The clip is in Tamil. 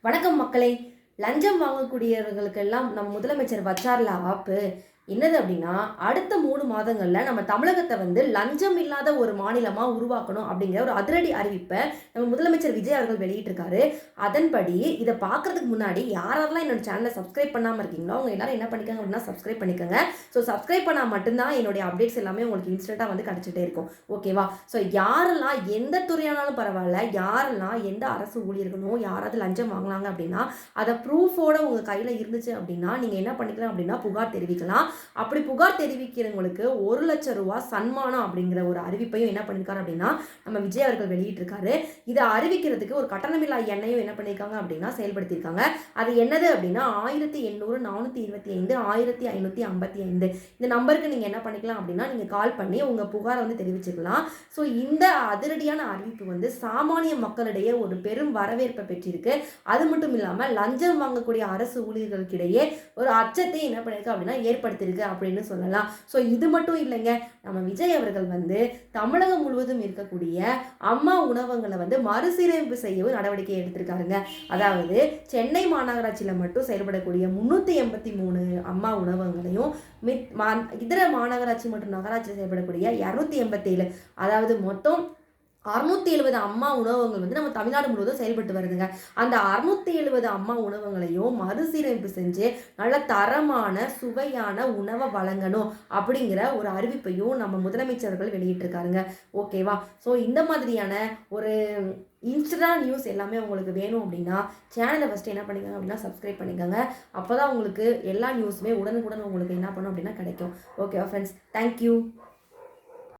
வணக்கம் மக்களே. லஞ்சம் வாங்கக்கூடியவர்களுக்கெல்லாம் நம்ம முதலமைச்சர் வச்சார்ல ஆப்பு என்னது அப்படின்னா, அடுத்த 3 மாதங்கள்ல நம்ம தமிழகத்தை லஞ்சம் இல்லாத ஒரு மாநிலமா உருவாக்கணும் அப்படிங்கிற ஒரு அதிரடி அறிவிப்பை நம்ம முதலமைச்சர் விஜய் அவர்கள் வெளியிட்டிருக்காரு. அதன்படி இதை பார்க்கறதுக்கு முன்னாடி யாரெல்லாம் என்னோட சேனலை சப்ஸ்கிரைப் பண்ணாமல் இருக்கீங்களோ அவங்க எல்லாரும் என்ன பண்ணிக்கோங்க அப்படின்னா சப்ஸ்கிரைப் பண்ணிக்கோங்க. ஸோ சப்ஸ்கிரைப் பண்ணால் மட்டும்தான் என்னுடைய அப்டேட்ஸ் எல்லாமே உங்களுக்கு இன்ஸ்டண்ட்டாக கிடச்சிட்டே இருக்கும். ஓகேவா? ஸோ யாரெல்லாம் எந்த துறையானாலும் பரவாயில்ல, யாரெல்லாம் எந்த அரசு ஊழியர்களும் யாராவது லஞ்சம் வாங்கினாங்க அப்படின்னா அதை ப்ரூஃபோட உங்கள் கையில் இருந்துச்சு அப்படின்னா நீங்கள் என்ன பண்ணிக்கலாம் அப்படின்னா புகார் தெரிவிக்கலாம். அப்படி புகார் தெரிவிக்கிறவங்களுக்கு 1 லட்சம் ரூபாய் சன்மானம் அப்படிங்கிற ஒரு அறிவிப்பையும் என்ன பண்ணியிருக்காரு அப்படின்னா நம்ம விஜய் அவர்கள் வெளியிட்டிருக்காரு. இதை அறிவிக்கிறதுக்கு ஒரு கட்டணமில்லா எண்ணையும் என்ன பண்ணியிருக்காங்க அப்படின்னா செயல்படுத்தியிருக்காங்க. அது என்னது அப்படின்னா 1800 425 1555 இந்த நம்பருக்கு நீங்கள் என்ன பண்ணிக்கலாம் அப்படின்னா நீங்கள் கால் பண்ணி உங்கள் புகாரை தெரிவிச்சுக்கலாம். ஸோ இந்த அதிரடியான அறிவிப்பு சாமானிய மக்களிடையே ஒரு பெரும் வரவேற்பை பெற்றிருக்கு. அது மட்டும் இல்லாமல் லஞ்சம் வாங்கக்கூடிய அரசு ஊழியர்களுக்கிடையே ஒரு அச்சத்தை என்ன பண்ணியிருக்கு அப்படின்னா ஏற்படுத்தியிருக்கு அப்படின்னு சொல்லலாம். ஸோ இது மட்டும் இல்லைங்க, நம்ம விஜய் அவர்கள் தமிழகம் முழுவதும் இருக்கக்கூடிய அம்மா உணவகங்களை மறுசீரமைப்பு செய்யவும் நடவடிக்கை எடுத்திருக்காருங்க. அதாவது சென்னை மாநகராட்சியில் மட்டும் செயல்படக்கூடிய 383 அம்மா உணவகங்களையும் இதர மாநகராட்சி மற்றும் நகராட்சியில் செயல்படக்கூடிய 287, அதாவது மொத்தம் 670 அம்மா உணவகங்கள் நம்ம தமிழ்நாடு முழுவதும் செயல்பட்டு வருதுங்க. அந்த 670 அம்மா உணவகங்களையும் மறுசீரமைப்பு செஞ்சு நல்ல தரமான சுவையான உணவை வழங்கணும் அப்படிங்கிற ஒரு அறிவிப்பையும் நம்ம முதலமைச்சர்கள் வெளியிட்டிருக்காருங்க. ஓகேவா? ஸோ இந்த மாதிரியான ஒரு இன்ஸ்டா நியூஸ் எல்லாமே உங்களுக்கு வேணும் அப்படின்னா சேனலை ஃபஸ்ட்டு என்ன பண்ணிக்கோங்க அப்படின்னா சப்ஸ்கிரைப் பண்ணிக்கோங்க. அப்போ தான் உங்களுக்கு எல்லா நியூஸுமே உடனுக்குடன் உங்களுக்கு என்ன பண்ணும் அப்படின்னா கிடைக்கும். ஓகேவா ஃப்ரெண்ட்ஸ்? தேங்க்யூ.